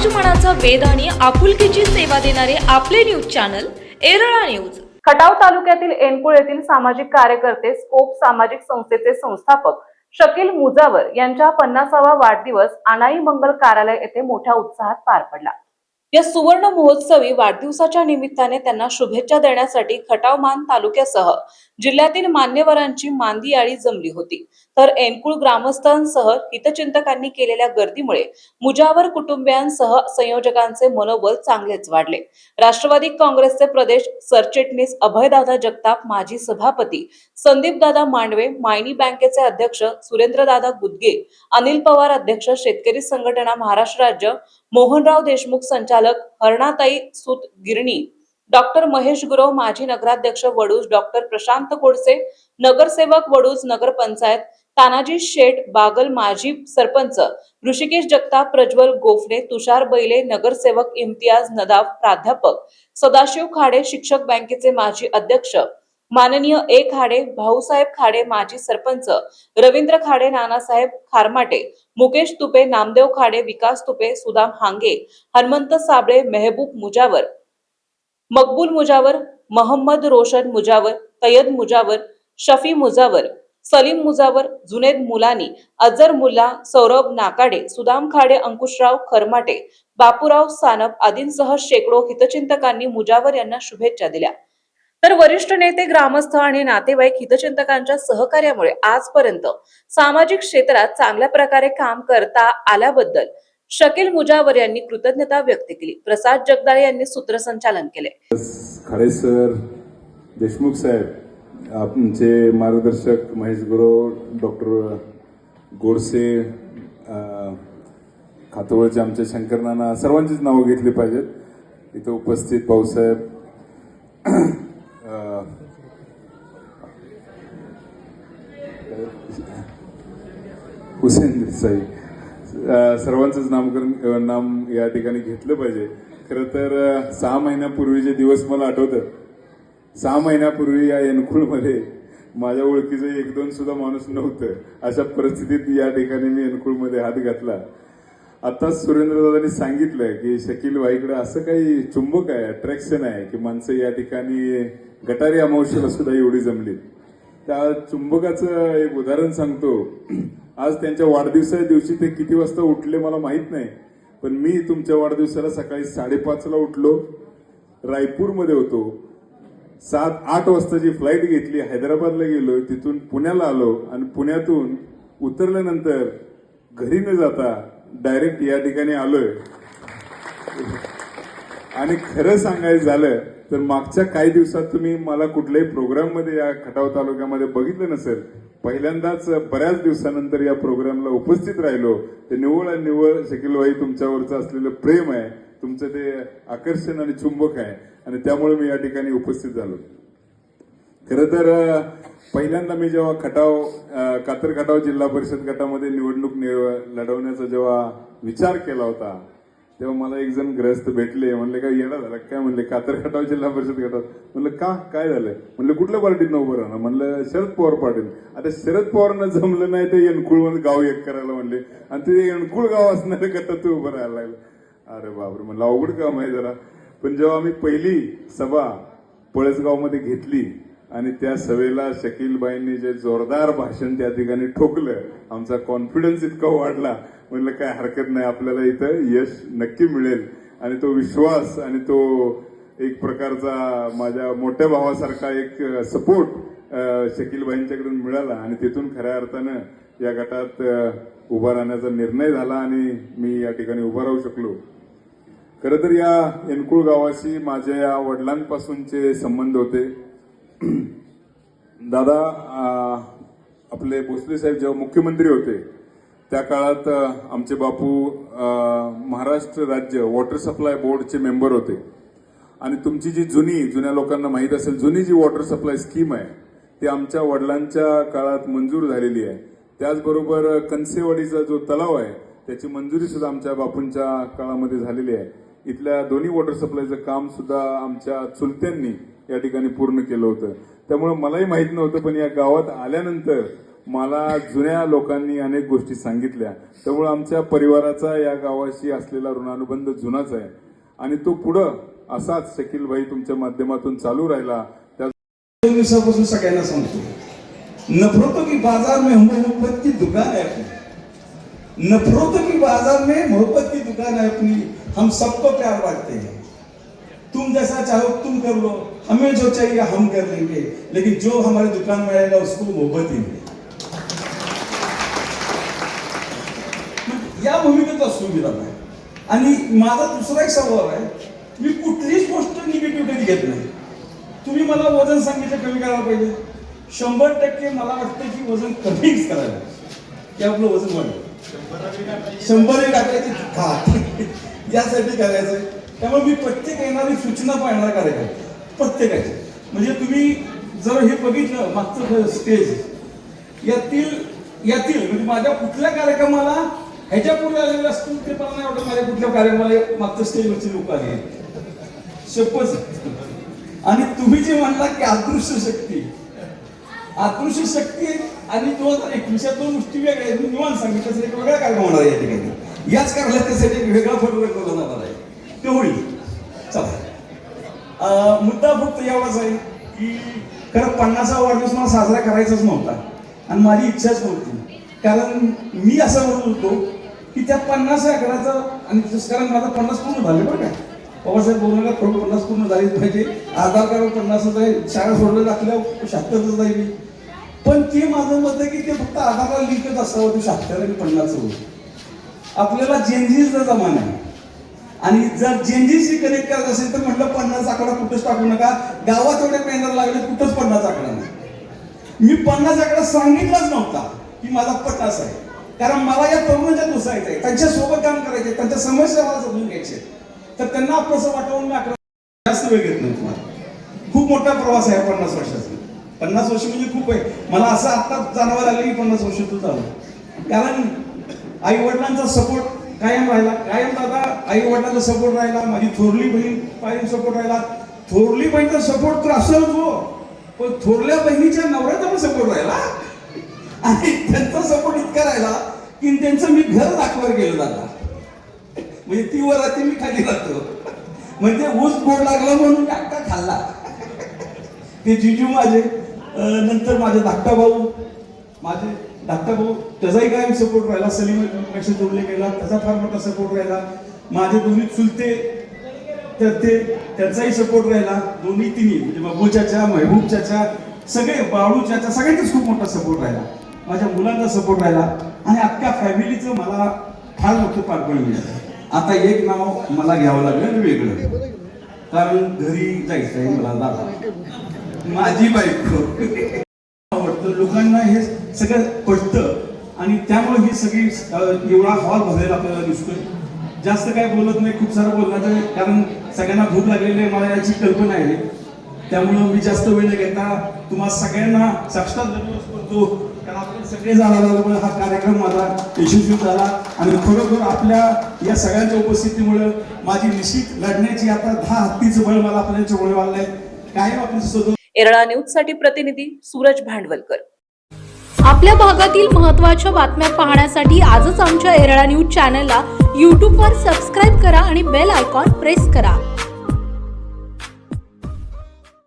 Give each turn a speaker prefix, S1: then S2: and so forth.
S1: मनाचा वेध आणि आपुलकीची सेवा देणारे आपले news channel Erala news.
S2: Khatav तालुक्यातील एनकुळ येथील सामाजिक कार्यकर्ते स्कोप सामाजिक संस्थेचे संस्थापक शकील मुजावर यांच्या 50वा वाढदिवस आनाई मंगल कार्यालय येथे मोठ्या उत्साहात पार पडला। या सुवर्ण महोत्सवी वाढदिवसाच्या निमित्ताने त्यांना शुभेच्छा देण्यासाठी खटाव मान तालुक्यासह जिल्ह्यातील मान्यवरांची मांदियाळी जमली होती। तर एनकुळ ग्रामस्थांसह हितचिंतकांनी केलेल्या गर्दीमुळे मुजावर कुटुंबियांसह संयोजकांचे मनोबल चांगलेच वाढले। राष्ट्रवादी काँग्रेसचे प्रदेश सरचिटणीस अभयदादा जगताप, माजी सभापती संदीपदादा मांडवे, मायनी बँकेचे अध्यक्ष सुरेंद्रदादा गुदगे, अनिल पवार अध्यक्ष शेतकरी संघटना महाराष्ट्र राज्य, मोहनराव देशमुख संचालक, हरणाताई सूत गिरणी, डॉक्टर महेश गुरव माजी नगराध्यक्ष वडूज, डॉक्टर प्रशांत कोडसे नगरसेवक वडूज नगर पंचायत, तानाजी शेठ बागल माजी सरपंच, ऋषिकेश जगताप, प्रज्वल गोफणे, तुषार बैले नगरसेवक, इम्तियाज नदाफ प्राध्यापक, सदाशिव खाडे शिक्षक बँकेचे माजी अध्यक्ष, माननीय ए खाडे, भाऊसाहेब खाडे माजी सरपंच, रवींद्र खाडे, नानासाहेब खारमाटे, मुकेश तुपे, नामदेव खाडे, विकास तुपे, सुदाम हांगे, हनुमंत साबळे, मेहबूब मुजावर, मकबूल मुजावर, मोहम्मद रोशन मुजावर, तय्यद मुजावर, शफी मुजावर, सलीम मुजावर, जुनेद मुलानी, अजर मुल्ला, सौरभ नाकाडे, सुदाम खाडे, अंकुशराव खरमाटे, बापूराव सानप आदींसह शेकडो हितचिंतकांनी मुजावर यांना शुभेच्छा दिल्या। तर वरिष्ठ नेते, ग्रामस्थ आणि नातेवाईक हितचिंतकांच्या सहकार्यामुळे आजपर्यंत सामाजिक क्षेत्रात चांगल्या प्रकारे काम करता आल्याबद्दल शकील मुजावर यांनी कृतज्ञता व्यक्त केली। प्रसाद जगदाळे यांनी सूत्रसंचालन केले।
S3: खाडे सर, देशमुख साहेब, आमचे मार्गदर्शक महेश गुरव, डॉक्टर गोडसे, खातोळचे आमचे शंकर नाना, सर्वांचीच नावं घेतली पाहिजेत। इथं उपस्थित भाऊसाहेब, हुसेन देसाई, सर्वांचंच नाम या ठिकाणी घेतलं पाहिजे। खरं तर 6 महिन्यापूर्वीचे दिवस मला आठवतात। 6 महिन्यापूर्वी या एनकुळमध्ये माझ्या ओळखीचं 1-2 सुद्धा माणूस नव्हतं। अशा परिस्थितीत या ठिकाणी मी एनकुळमध्ये हात घातला। आता सुरेंद्रदादांनी सांगितलं की शकील भाईकडे असं काही चुंबक आहे, अट्रॅक्शन आहे की माणसं या ठिकाणी गटारी अमावस्येला सुद्धा एवढी जमली। त्या चुंबकाचं एक उदाहरण सांगतो। आज त्यांच्या वाढदिवसाच्या दिवशी ते किती वाजता उठले मला माहित नाही, पण मी तुमच्या वाढदिवसाला सकाळी 5:30ला उठलो, रायपूरमध्ये होतो। 7-8 वाजताची फ्लाईट घेतली, हैदराबादला गेलो, तिथून पुण्याला आलो आणि पुण्यातून उतरल्यानंतर घरी न जाता डायरेक्ट या ठिकाणी आलोय। आणि खरं सांगायचं झालं तर मागच्या काही दिवसात तुम्ही मला कुठल्याही प्रोग्राममध्ये या खटाव तालुक्यामध्ये बघितलं नसेल। पहिल्यांदाच बऱ्याच दिवसानंतर या प्रोग्रामला उपस्थित राहिलो। ते निव्वळ शकीलभाई तुमच्यावरचं असलेलं प्रेम आहे, तुमचं ते आकर्षण आणि चुंबक आहे आणि त्यामुळे मी या ठिकाणी उपस्थित झालो। खरं तर पहिल्यांदा मी जेव्हा कातर खटाव जिल्हा परिषद गटामध्ये निवडणूक लढवण्याचा जेव्हा विचार केला होता, तेव्हा मला एक जण ग्रस्त भेटले। म्हणले काय येणार झाला काय? म्हणले कातर खटाव जिल्हा परिषद गटात। म्हणलं का, काय झालंय? म्हणलं कुठल्या पार्टीत उभं राहणार? म्हणलं शरद पवार पाटील। आता शरद पवारांना जमलं नाही ते एनकुळमध्ये गाव एक करायला म्हणले आणि ते एनकुळ गाव असणाऱ्या गटात उभं राहायला लागलं। अरे बापरे, म्हणलं अवघड काम आहे जरा। पण जेव्हा आम्ही पहिली सभा पळसगावमध्ये घेतली आणि त्या सभेला शकीलबाईंनी जे जोरदार भाषण त्या ठिकाणी ठोकलं, आमचा कॉन्फिडन्स इतका वाढला। म्हणलं काय हरकत नाही, आपल्याला इथं यश नक्की मिळेल। आणि तो विश्वास आणि तो एक प्रकारचा माझ्या मोठ्या भावासारखा एक सपोर्ट शकीलबाईंच्याकडून मिळाला आणि तिथून खऱ्या अर्थानं या गटात उभा राहण्याचा निर्णय झाला आणि मी या ठिकाणी उभा राहू शकलो। खरं तर या एनकुळ गावाशी माझ्या वडिलांपासूनचे संबंध होते। दादा आपले भोसले साहेब जेव्हा मुख्यमंत्री होते त्या काळात आमचे बापू महाराष्ट्र राज्य वॉटर सप्लाय बोर्डचे मेंबर होते आणि तुमची जी जुन्या लोकांना माहीत असेल, जुनी जी वॉटर सप्लाय स्कीम आहे ती आमच्या वडिलांच्या काळात मंजूर झालेली आहे। त्याचबरोबर कंसेवाडीचा जो तलाव आहे त्याची मंजुरी सुद्धा आमच्या बापूंच्या काळामध्ये झालेली आहे। इथल्या दोन्ही वॉटर सप्लायचं काम सुद्धा आमच्या चुलत्यांनी या ठिकाणी पूर्ण केलं होतं। त्यामुळे मलाही माहित नव्हतं, पण या गावात आल्यानंतर मला जुन्या लोकांनी अनेक गोष्टी सांगितल्या. त्यामुळे आमच्या परिवाराचा या गावाशी असलेला ऋणानुबंध जुनाच आहे आणि तो पुढं असाच शकील भाई तुमच्या माध्यमातून चालू राहिला. त्या
S4: 2 दिवसापासून सगळ्यांना सांगतो, नफरतों की बाजार में मोहब्बत की दुकान है अपनी, नफरतों की बाजार में मोहब्बत की दुकान है अपनी, हम सबको प्यार बांटते हैं, तुम जैसा चाहो तुम कर लो, हमें जो चाहिए हम कर लेंगे, लेकिन जो हमारी दुकान में आएगा उसको मोहब्बत ही मिलेगी. या भूमिकेत असतो मी राहणार. आणि माझा दुसरा एक स्वभाव आहे, मी कुठलीच गोष्ट निगेटिव्ह कधी घेत नाही. तुम्ही मला वजन सांगितलं कमी करायला पाहिजे, 100% मला वाटतं की वजन कमीच करायला, की आपलं वजन वाढेल. 100 टाकायचे का यासाठी करायचंय. त्यामुळे मी प्रत्येक येणारी सूचना पाळणार कार्यक्रम प्रत्येकाचे. म्हणजे तुम्ही जर हे बघितलं मागचं स्टेज यातील म्हणजे माझ्या कुठल्या कार्यक्रमाला ह्याच्या पूर्वी आलेले असतील ते पण नाही वाटत माझ्या कुठल्या कार्यक्रमाला मागच्या स्टेजवरची लोक आले शपथ. आणि तुम्ही जे म्हणला की अदृश्य शक्ती आणि 2021 या 2 गोष्टी वेगळ्या आहेत. मी निवांत सांगितलं एक वेगळा कार्यक्रम होणार आहे या ठिकाणी. याच कार्याला त्यासाठी एक वेगळा फोटोग्राफ जाणार आहे, ते होईल. चला, मुद्दा फक्त एवढाच आहे की खरं 50वा वाढदिवस मला साजरा करायचाच नव्हता आणि माझी इच्छाच नव्हती. कारण मी असं म्हणत होतो की त्या 50 आकड्याचं आणि कारण माझा 50 पूर्ण झाले बरं का. बाबासाहेब बोलण्याला 50 पूर्ण झाले पाहिजे. आधार कार्ड 50च आहे, शाळा सोडलं टाकल्यावर 76च आहे मी. पण ते माझं मत आहे की ते फक्त आधारला लिंकच असावं, ते 76 आणि 50 होतं. आपल्याला जेनजीचा जमाना आहे आणि जर जेनजीशी कनेक्ट करत असेल तर म्हटलं 50 आकडा कुठंच टाकू नका. गावात एवढे बॅनर लागले कुठंच 50 आकडा नाही. मी 50 आकडा सांगितलाच नव्हता की माझा 50 आहे. कारण मला या तरुणांच्या दुसायचं आहे, त्यांच्या सोबत काम करायचे, त्यांच्या समस्या मला समजून घ्यायचे. तर त्यांना आपलं असं वाटवून मी जास्त वेळ घेत नाही. तुम्हाला खूप मोठा प्रवास आहे 50 वर्षाचा. 50 वर्ष म्हणजे खूप आहे. मला असं आता जाणवायला लागलं की 50 वर्ष तू चालू. कारण आई वडिलांचा सपोर्ट कायम राहिला, कायम दादा आई वडिलांचा सपोर्ट राहिला, माझी थोरली बहीण कायम सपोर्ट राहिला. थोरली बहीणचा सपोर्ट तर असेल हो, पण थोरल्या बहिणीच्या नवऱ्याचा पण सपोर्ट राहिला आणि त्यांचा सपोर्ट इतका राहिला की त्यांचं मी घर दाखवायला गेलो दादा. म्हणजे ती वर राहते मी खाली राहतो. म्हणजे ऊस गोड लागला म्हणून अक्का खाल्ला. ते जिजू माझे, नंतर माझे धाकटा भाऊ त्याचाही कायम सपोर्ट राहिला. सलीम पेक्षा जोडले गेला, त्याचा फार मोठा सपोर्ट राहिला. माझे दोन्ही चुलते त्याचाही सपोर्ट राहिला. तिन्ही म्हणजे बाबू चाचा, महबूब चाचा, सगळे बाळू चाचा, सगळ्यांचाच खूप मोठा सपोर्ट राहिला. माझ्या मुलांचा सपोर्ट राहिला आणि अख्ख्या फॅमिलीचं मला फार मोठं पाठबळ मिळालं. आता एक नाव मला घ्यावं लागलं वेगळं, कारण घरी जायचं आहे मला दादा, माझी बायको आवडतं. लोकांना हे सगळं पटतं आणि त्यामुळे ही सगळी एवढा हॉल भरलेला आपल्याला दिसतोय. जास्त काय बोलत नाही, खूप सारं बोलण्याचं आहे कारण सगळ्यांना भूक लागलेली आहे, मला याची कल्पना आहे. त्यामुळं मी जास्त वेळ न घेता तुम्हाला सगळ्यांना साक्षात धन्यवाद करतो. कारण आपण सगळे झाल्यामुळे हा कार्यक्रम माझा यशस्वी झाला आणि खरोखर आपल्या या सगळ्यांच्या उपस्थितीमुळे माझी निश्चित लढण्याची आता 10 हत्तीचं बळ मला आपल्याच्यामुळे वाढलंय. कायम आपण स्वतः.
S2: येरळा न्यूज साठी प्रतिनिधी सूरज भांडवलकर.
S1: आपल्या भागातील महत्त्वाच्या बातम्या पाहण्यासाठी आजच आमच्या येरळा न्यूज चॅनलला यूट्यूबवर सबस्क्राईब करा आणि बेल आयकॉन प्रेस करा.